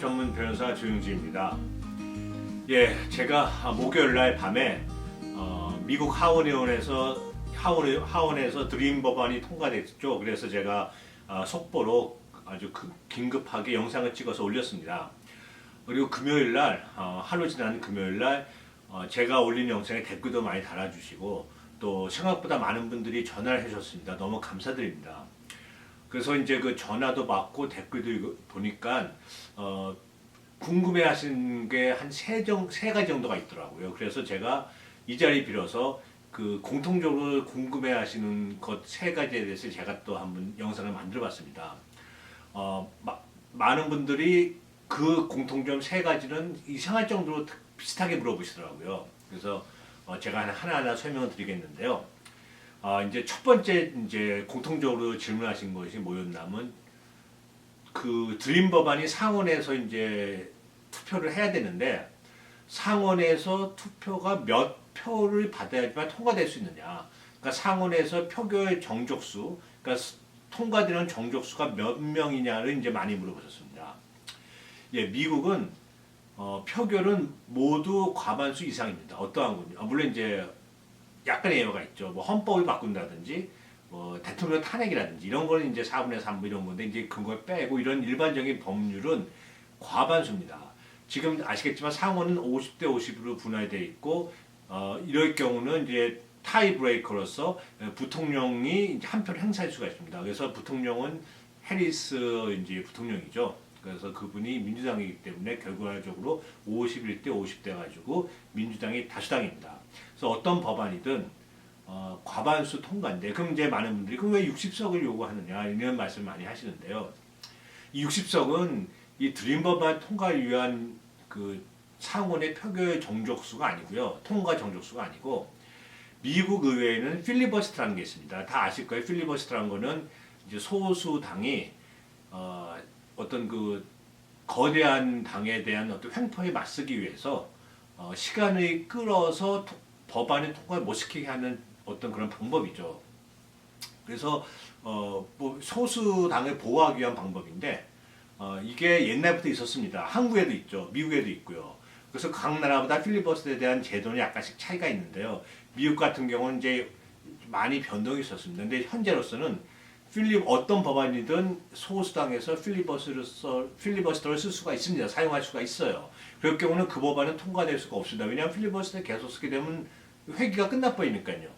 전문 변호사 조영주입니다. 예, 제가 목요일 날 밤에 미국 하원에서 드림 법안이 통과됐죠. 그래서 제가 속보로 아주 긴급하게 영상을 찍어서 올렸습니다. 그리고 금요일 날 하루 지난 금요일 날 제가 올린 영상에 댓글도 많이 달아주시고 또 생각보다 많은 분들이 전화를 해주셨습니다. 너무 감사드립니다. 그래서 이제 그 전화도 받고 댓글도 보니까 궁금해하시는 게 한 세 가지 정도가 있더라고요. 그래서 제가 이 자리 빌어서 그 공통적으로 궁금해하시는 것 세 가지에 대해서 제가 또 한번 영상을 만들어봤습니다. 많은 분들이 그 공통점 세 가지는 이상할 정도로 비슷하게 물어보시더라고요. 그래서 제가 하나하나 설명을 드리겠는데요. 이제 첫 번째 이제 공통적으로 질문하신 것이 뭐였냐면 그 드림 법안이 상원에서 이제 투표를 해야 되는데 상원에서 투표가 몇 표를 받아야지만 통과될 수 있느냐. 그러니까 상원에서 표결의 정족수, 그러니까 통과되는 정족수가 몇 명이냐를 이제 많이 물어보셨습니다. 예, 미국은 표결은 모두 과반수 이상입니다. 어떠한 군요? 물론 이제 약간의 예외가 있죠. 뭐 헌법을 바꾼다든지, 뭐 대통령 탄핵이라든지 이런 거는 이제 4분의 3 이런 건데 이제 그걸 빼고 이런 일반적인 법률은 과반수입니다. 지금 아시겠지만 상원은 50대 50으로 분할되어 있고 이럴 경우는 이제 타이 브레이커로서 부통령이 이제 한 표를 행사할 수가 있습니다. 그래서 부통령은 해리스 이제 부통령이죠. 그래서 그분이 민주당이기 때문에 결과적으로 51대 50대 가지고 민주당이 다수당입니다. 그래서 어떤 법안이든 과반수 통과인데 그럼 이제 많은 분들이 그럼 왜 60석을 요구하느냐 이런 말씀을 많이 하시는데요. 이 60석은 이 드림 법안 통과를 위한 그 상원의 표결 정족수가 아니고요. 통과 정족수가 아니고 미국 의회에는 필리버스터라는 게 있습니다. 다 아실 거예요. 필리버스터라는 거는 이제 소수 당이 어떤 그 거대한 당에 대한 어떤 횡포에 맞서기 위해서 시간을 끌어서 법안의 통과를 못 시키게 하는 어떤 그런 방법이죠. 그래서 뭐 소수 당을 보호하기 위한 방법인데 이게 옛날부터 있었습니다. 한국에도 있죠. 미국에도 있고요. 그래서 각 나라마다 필리버스터에 대한 제도는 약간씩 차이가 있는데요. 미국 같은 경우는 이제 많이 변동이 있었습니다. 근데 현재로서는 어떤 법안이든 소수당에서 필리버스터를 쓸 수가 있습니다. 사용할 수가 있어요. 그럴 경우는 그 법안은 통과될 수가 없습니다. 왜냐하면 필리버스터를 계속 쓰게 되면 회기가 끝나버리니까요.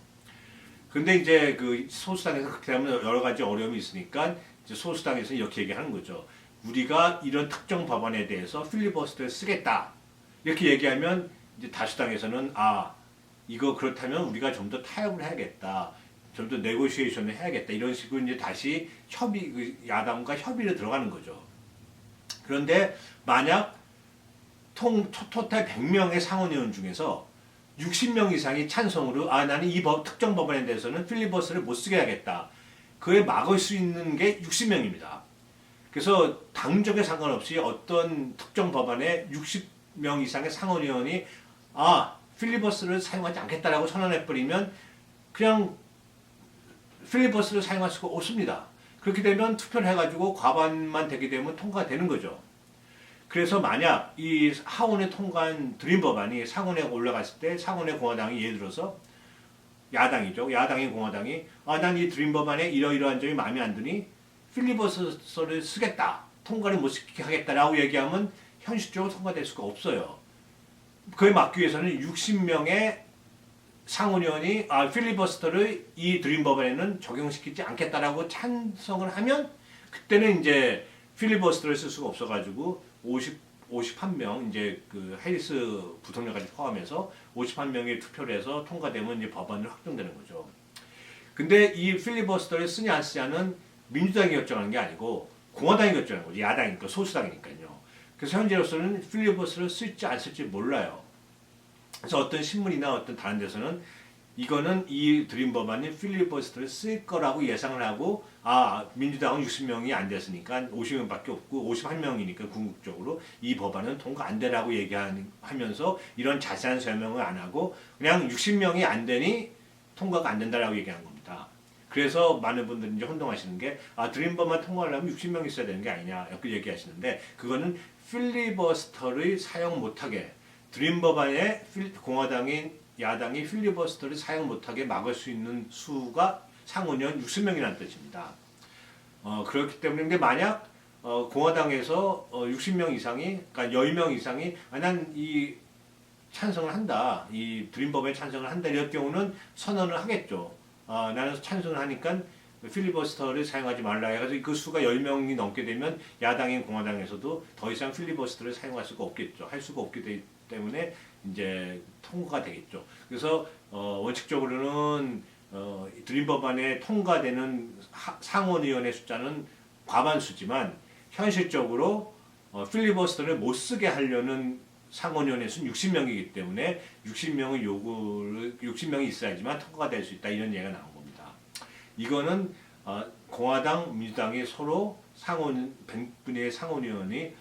근데 이제 그 소수당에서 그렇게 되면 여러 가지 어려움이 있으니까 이제 소수당에서는 이렇게 얘기하는 거죠. 우리가 이런 특정 법안에 대해서 필리버스터를 쓰겠다. 이렇게 얘기하면 이제 다수당에서는 이거 그렇다면 우리가 좀 더 타협을 해야겠다. 좀 더 네고시에이션을 해야겠다. 이런 식으로 이제 다시 야당과 협의를 들어가는 거죠. 그런데 만약 토탈 100명의 상원의원 중에서 60명 이상이 찬성으로 나는 이 특정 법안에 대해서는 필리버스터를 못 쓰게 하겠다. 그에 막을 수 있는 게 60명입니다. 그래서 당적에 상관없이 어떤 특정 법안에 60명 이상의 상원의원이 필리버스터를 사용하지 않겠다라고 선언해버리면 그냥 필리버스터를 사용할 수가 없습니다. 그렇게 되면 투표를 해가지고 과반만 되게 되면 통과되는 거죠. 그래서 만약 이 하원에 통과한 드림 법안이 상원에 올라갔을 때 상원의 공화당이 예를 들어서 야당이죠. 야당인 공화당이 난 이 드림 법안에 이러이러한 점이 마음에 안 드니 필리버스터를 쓰겠다. 통과를 못 시키게 하겠다라고 얘기하면 현실적으로 통과될 수가 없어요. 그에 막기 위해서는 60명의 상원의원이 필리버스터를 이 드림 법안에는 적용시키지 않겠다라고 찬성을 하면 그때는 이제 필리버스터를 쓸 수가 없어가지고 51명 이제 그 해리스 부통령까지 포함해서 51명이 투표를 해서 통과되면 이제 법안이 확정되는 거죠. 근데 이 필리버스터를 쓰냐 안 쓰냐는 민주당이 결정하는 게 아니고 공화당이 결정하는 거죠. 야당이니까 소수당이니까요. 그래서 현재로서는 필리버스터를 쓸지 안 쓸지 몰라요. 그래서 어떤 신문이나 어떤 다른 데서는 이거는 이 드림 법안이 필리버스터를 쓸 거라고 예상을 하고 민주당은 60명이 안 됐으니까 50명밖에 없고 51명이니까 궁극적으로 이 법안은 통과 안 되라고 얘기하면서 이런 자세한 설명을 안 하고 그냥 60명이 안 되니 통과가 안 된다라고 얘기하는 겁니다. 그래서 많은 분들이 이제 혼동하시는 게 드림법만 통과하려면 60명 있어야 되는 게 아니냐 이렇게 얘기하시는데 그거는 필리버스터를 사용 못하게 드림법안에 공화당인 야당이 필리버스터를 사용 못하게 막을 수 있는 수가 상원의원 60명이라는 뜻입니다. 그렇기 때문에 근데 만약 공화당에서 60명 이상이 그러니까 10명 이상이 난 이 찬성을 한다. 이 드림법에 찬성을 한다. 이럴 경우는 선언을 하겠죠. 나는 찬성을 하니까 필리버스터를 사용하지 말라 해가지고 그 수가 10명이 넘게 되면 야당인 공화당에서도 더 이상 필리버스터를 사용할 수가 없겠죠. 할 수가 없기 때문에 이제 통과가 되겠죠. 그래서 원칙적으로는 드림법안에 통과되는 상원의원의 숫자는 과반수지만 현실적으로 필리버스터를 못 쓰게 하려는 상원의원의 수는 60명이기 때문에 60명이 있어야지만 통과가 될 수 있다 이런 얘기가 나온 겁니다. 이거는 공화당, 민주당이 서로 100분의 상원의원이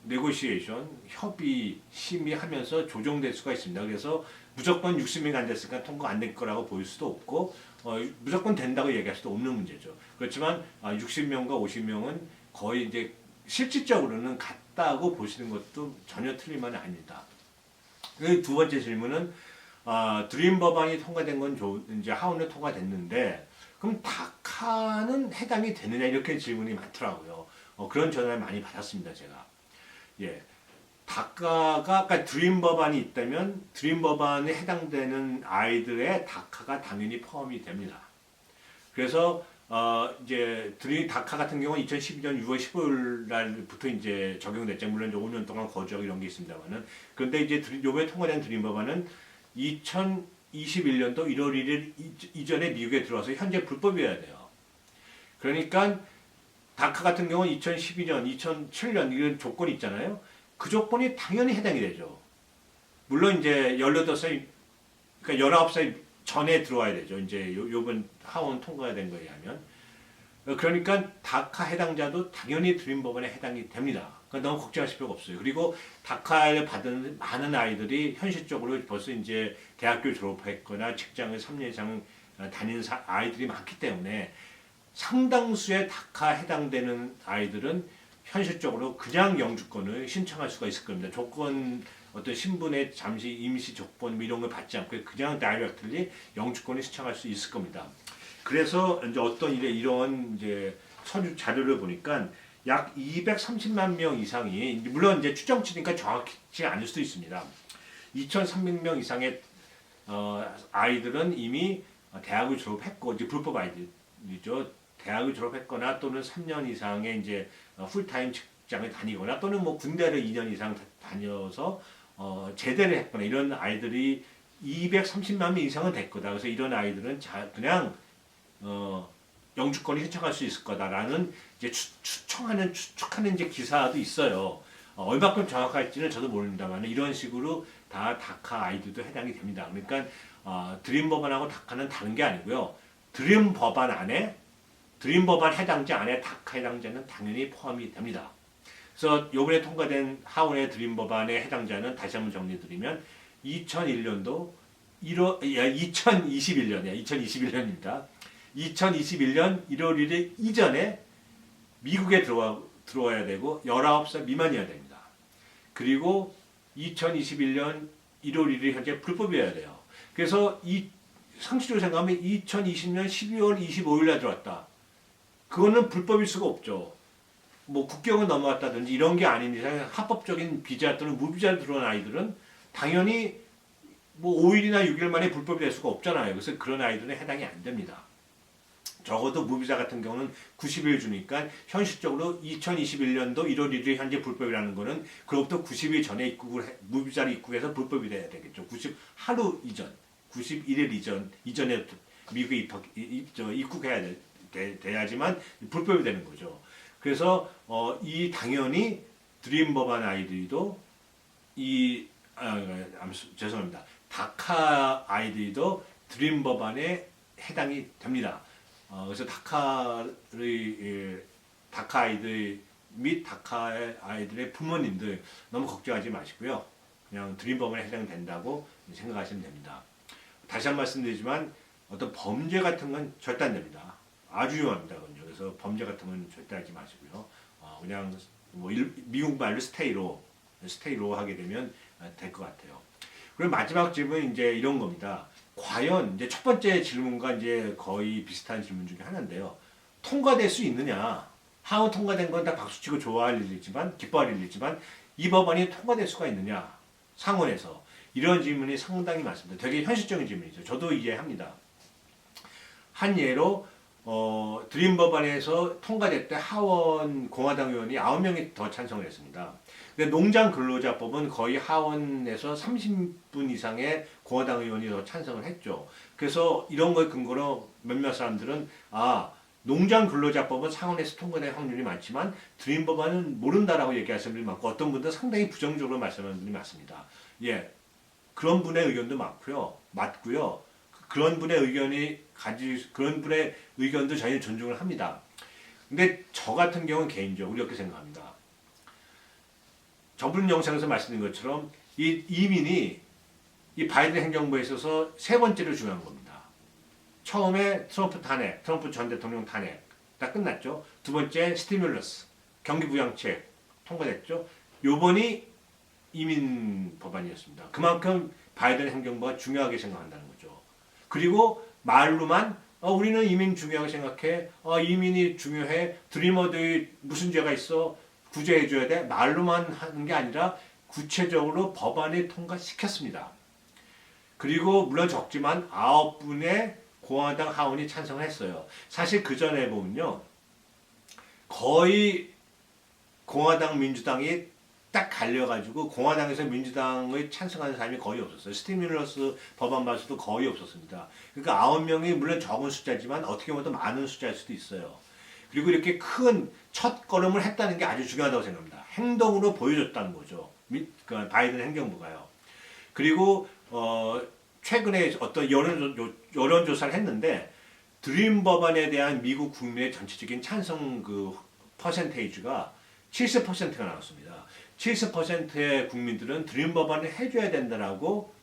네고시에이션, 협의, 심의하면서 조정될 수가 있습니다. 그래서 무조건 60명이 안 됐으니까 통과 안 될 거라고 보일 수도 없고 무조건 된다고 얘기할 수도 없는 문제죠. 그렇지만 60명과 50명은 거의 이제 실질적으로는 같다고 보시는 것도 전혀 틀린 말은 아닙니다. 두 번째 질문은 드림 법안이 통과된 건 이제 하원에 통과됐는데 그럼 다카는 해당이 되느냐 이렇게 질문이 많더라고요. 그런 전화를 많이 받았습니다 제가. 예, 다카가 그러니까 드림 법안이 있다면 드림 법안에 해당되는 아이들의 다카가 당연히 포함이 됩니다. 그래서 이제 다카 같은 경우는 2012년 6월 15일 날부터 이제 적용됐죠. 물론 이제 5년 동안 거주하고 이런 게 있습니다만은. 그런데 이제 요번에 통과된 드림 법안은 2021년도 1월 1일 이전에 미국에 들어와서 현재 불법이어야 돼요. 그러니까 다카 같은 경우는 2012년, 2007년 이런 조건이 있잖아요. 그 조건이 당연히 해당이 되죠. 물론 이제 18살, 그러니까 19살 전에 들어와야 되죠. 이제 요번 하원 통과가 된 거에 의하면. 그러니까 다카 해당자도 당연히 드림 법안에 해당이 됩니다. 그러니까 너무 걱정하실 필요가 없어요. 그리고 다카를 받은 많은 아이들이 현실적으로 벌써 이제 대학교 졸업했거나 직장을 3년 이상 다닌 아이들이 많기 때문에 상당수의 다카 해당되는 아이들은 현실적으로 그냥 영주권을 신청할 수가 있을 겁니다. 어떤 신분의 잠시 임시 조건 이런 걸 받지 않고 그냥 다이렉트리 영주권을 신청할 수 있을 겁니다. 그래서 이제 이런 이제 서류 자료를 보니까 약 230만 명 이상이 물론 이제 추정치니까 정확치 않을 수도 있습니다. 2,300명 이상의 아이들은 이미 대학을 졸업했고 이제 불법 아이들이죠. 대학을 졸업했거나 또는 3년 이상의 이제 풀타임 직장을 다니거나 또는 뭐 군대를 2년 이상 다녀서 제대를 했거나 이런 아이들이 230만 명 이상은 될 거다. 그래서 이런 아이들은 그냥 영주권을 신청할 수 있을 거다라는 이제 추측하는 이제 기사도 있어요. 얼마큼 정확할지는 저도 모릅니다만 이런 식으로 다 다카 아이들도 해당이 됩니다. 그러니까 드림 법안하고 다카는 다른 게 아니고요. 드림 법안 해당자 안에 다카 해당자는 당연히 포함이 됩니다. 그래서 이번에 통과된 하원의 드림 법안의 해당자는 다시 한번 정리드리면 2021년도 2021년입니다. 2021년 1월 1일 이전에 미국에 들어와야 되고 19살 미만이어야 됩니다. 그리고 2021년 1월 1일 현재 불법이어야 돼요. 그래서 상식적으로 생각하면 2020년 12월 25일 날 들어왔다. 그거는 불법일 수가 없죠. 뭐 국경을 넘어왔다든지 이런 게 아닌 이상 합법적인 비자 또는 무비자로 들어온 아이들은 당연히 뭐 5일이나 6일 만에 불법이 될 수가 없잖아요. 그래서 그런 아이들은 해당이 안 됩니다. 적어도 무비자 같은 경우는 90일 주니까 현실적으로 2021년도 1월 1일 현재 불법이라는 거는 그로부터 90일 전에 무비자로 입국해서 불법이 돼야 되겠죠. 하루 이전, 91일 이전에 미국에 입국해야 돼야지만 불법이 되는 거죠. 그래서 당연히 드림 법안 아이들도 죄송합니다. 다카 아이들도 드림 법안에 해당이 됩니다. 그래서 다카 아이들 및 다카 아이들의 부모님들 너무 걱정하지 마시고요. 그냥 드림 법안에 해당된다고 생각하시면 됩니다. 다시 한 번 말씀드리지만 어떤 범죄 같은 건 절대 안 됩니다. 아주 위험합니다. 그건요. 그래서 범죄 같은 건 절대 하지 마시고요. 그냥 뭐 미국 말로 스테이로 하게 되면 될 것 같아요. 그리고 마지막 질문은 이제 이런 겁니다. 과연 이제 첫 번째 질문과 이제 거의 비슷한 질문 중에 하나인데요. 통과될 수 있느냐? 하원 통과된 건 다 박수치고 좋아할 일이지만 기뻐할 일이지만 이 법안이 통과될 수가 있느냐? 상원에서 이런 질문이 상당히 많습니다. 되게 현실적인 질문이죠. 저도 이해합니다. 한 예로 드림 법안에서 통과될 때 하원 공화당 의원이 9명이 더 찬성을 했습니다. 근데 농장 근로자법은 거의 하원에서 30분 이상의 공화당 의원이 더 찬성을 했죠. 그래서 이런 걸 근거로 몇몇 사람들은 농장 근로자법은 상원에서 통과될 확률이 많지만 드림 법안은 모른다라고 얘기하시는 분이 많고 어떤 분들은 상당히 부정적으로 말씀하는 분이 많습니다. 예, 그런 분의 의견도 맞고요. 그런 분의 그런 분의 의견도 저희는 존중을 합니다. 근데 저 같은 경우는 개인적으로 이렇게 생각합니다. 저번 영상에서 말씀드린 것처럼 이민이 이 바이든 행정부에 있어서 세 번째로 중요한 겁니다. 처음에 트럼프 전 대통령 탄핵 다 끝났죠. 두 번째 스티뮬러스 경기 부양책 통과됐죠. 요번이 이민 법안이었습니다. 그만큼 바이든 행정부가 중요하게 생각한다는 거죠. 그리고 말로만 우리는 이민 중요하게 생각해. 이민이 중요해. 드리머들이 무슨 죄가 있어? 구제해줘야 돼. 말로만 하는 게 아니라 구체적으로 법안을 통과시켰습니다. 그리고 물론 적지만 9분의 공화당 하원이 찬성을 했어요. 사실 그 전에 보면요. 거의 공화당 민주당이 딱 갈려가지고 공화당에서 민주당의 찬성하는 사람이 거의 없었어요. 스티뮬러스 법안 봐서도 거의 없었습니다. 그러니까 9명이 물론 적은 숫자지만 어떻게 보면 더 많은 숫자일 수도 있어요. 그리고 이렇게 큰 첫 걸음을 했다는 게 아주 중요하다고 생각합니다. 행동으로 보여줬다는 거죠. 그 바이든 행정부가요. 그리고 최근에 어떤 여론조사를 했는데 드림 법안에 대한 미국 국민의 전체적인 찬성 그 퍼센테이지가 70%가 나왔습니다. 70%의 국민들은 드림 법안을 해줘야 된다라고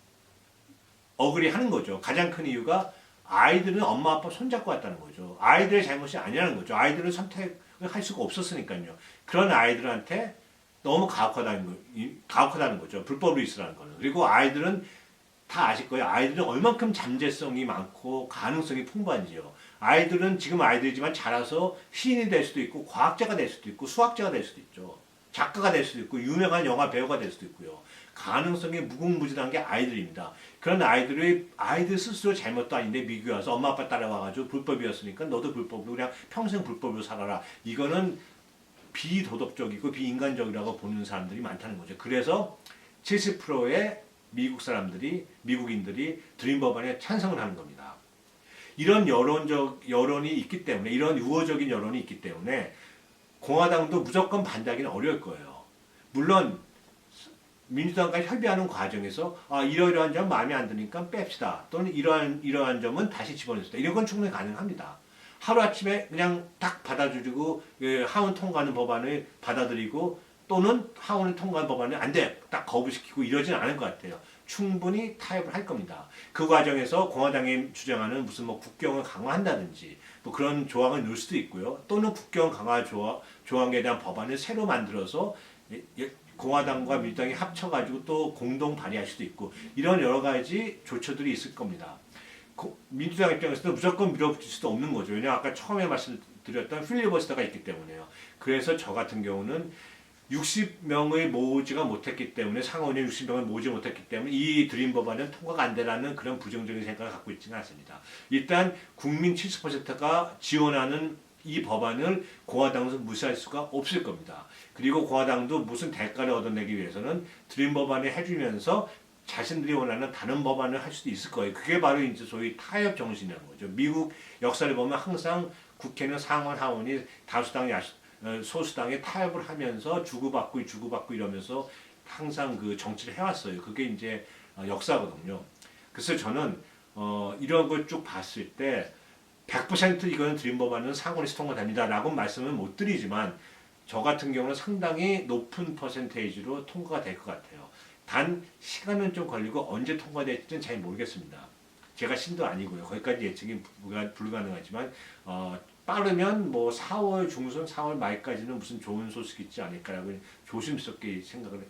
어그리하는 거죠. 가장 큰 이유가 아이들은 엄마 아빠 손잡고 왔다는 거죠. 아이들의 잘못이 아니라는 거죠. 아이들은 선택을 할 수가 없었으니까요. 그런 아이들한테 너무 가혹하다는 거죠. 불법으로 있으라는 거는. 그리고 아이들은 다 아실 거예요. 아이들은 얼만큼 잠재성이 많고 가능성이 풍부한지요. 아이들은 지금 아이들이지만 자라서 시인이 될 수도 있고 과학자가 될 수도 있고 수학자가 될 수도 있죠. 작가가 될 수도 있고 유명한 영화 배우가 될 수도 있고요. 가능성이 무궁무진한 게 아이들입니다. 그런 아이들 스스로 잘못도 아닌데 미국에 와서 엄마 아빠 따라와가지고 불법이었으니까 너도 불법으로 그냥 평생 불법으로 살아라. 이거는 비도덕적이고 비인간적이라고 보는 사람들이 많다는 거죠. 그래서 70%의 미국인들이 드림 법안에 찬성을 하는 겁니다. 이런 여론이 있기 때문에, 이런 우호적인 여론이 있기 때문에 공화당도 무조건 반대하기는 어려울 거예요. 물론 민주당과 협의하는 과정에서 이러이러한 점 마음에 안 드니까 뺍시다. 또는 이러한 점은 다시 집어넣읍시다. 이런 건 충분히 가능합니다. 하루아침에 그냥 딱 받아주고 하원 통과하는 법안을 받아들이고 또는 하원을 통과한 법안을 안 돼. 딱 거부시키고 이러진 않을 것 같아요. 충분히 타협을 할 겁니다. 그 과정에서 공화당이 주장하는 무슨 뭐 국경을 강화한다든지 뭐 그런 조항을 넣을 수도 있고요. 또는 국경 강화 조항에 대한 법안을 새로 만들어서 공화당과 민주당이 합쳐가지고 또 공동 발의할 수도 있고 이런 여러 가지 조처들이 있을 겁니다. 민주당 입장에서도 무조건 밀어붙일 수도 없는 거죠. 왜냐하면 아까 처음에 말씀드렸던 필리버스터가 있기 때문에요. 그래서 저 같은 경우는 60명을 모으지가 못했기 때문에 상원이 60명을 모으지 못했기 때문에 이 드림 법안은 통과가 안 되라는 그런 부정적인 생각을 갖고 있지는 않습니다. 일단 국민 70%가 지원하는 이 법안을 공화당에서 무시할 수가 없을 겁니다. 그리고 공화당도 무슨 대가를 얻어내기 위해서는 드림 법안을 해주면서 자신들이 원하는 다른 법안을 할 수도 있을 거예요. 그게 바로 이제 소위 타협 정신이라는 거죠. 미국 역사를 보면 항상 국회는 상원 하원이 다수당 소수당에 타협을 하면서 주고받고 이러면서 항상 그 정치를 해왔어요. 그게 이제 역사거든요. 그래서 저는 이런 걸 쭉 봤을 때 100% 이거는 드림 법안은 상원에서 통과됩니다라고 말씀은 못 드리지만 저 같은 경우는 상당히 높은 퍼센테이지로 통과가 될 것 같아요. 단 시간은 좀 걸리고 언제 통과될지는 잘 모르겠습니다. 제가 신도 아니고요. 거기까지 예측이 불가능하지만 빠르면 뭐 4월 중순, 4월 말까지는 무슨 좋은 소식이 있지 않을까라고 조심스럽게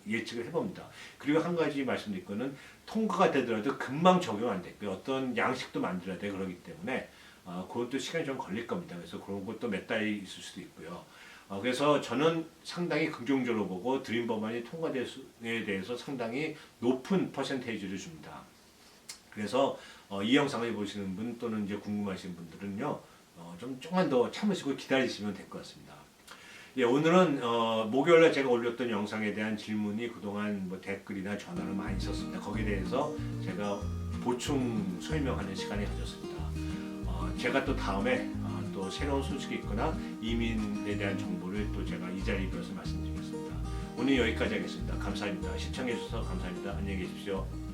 예측을 해봅니다. 그리고 한 가지 말씀드릴 거는 통과가 되더라도 금방 적용 안 되고요. 어떤 양식도 만들어야 돼 그러기 때문에 그것도 시간이 좀 걸릴 겁니다. 그래서 그런 것도 몇 달이 있을 수도 있고요. 그래서 저는 상당히 긍정적으로 보고 드림 법안이 통과에 대해서 상당히 높은 퍼센테이지를 줍니다. 그래서 이 영상을 보시는 분 또는 이제 궁금하신 분들은요, 조금만 더 참으시고 기다리시면 될 것 같습니다. 예, 오늘은 목요일에 제가 올렸던 영상에 대한 질문이 그동안 뭐 댓글이나 전화로 많이 있었습니다. 거기에 대해서 제가 보충 설명하는 시간을 가졌습니다. 제가 또 다음에 또 새로운 소식이 있거나 이민에 대한 정보를 또 제가 이 자리에 빌어서 말씀드리겠습니다. 오늘 여기까지 하겠습니다. 감사합니다. 시청해 주셔서 감사합니다. 안녕히 계십시오.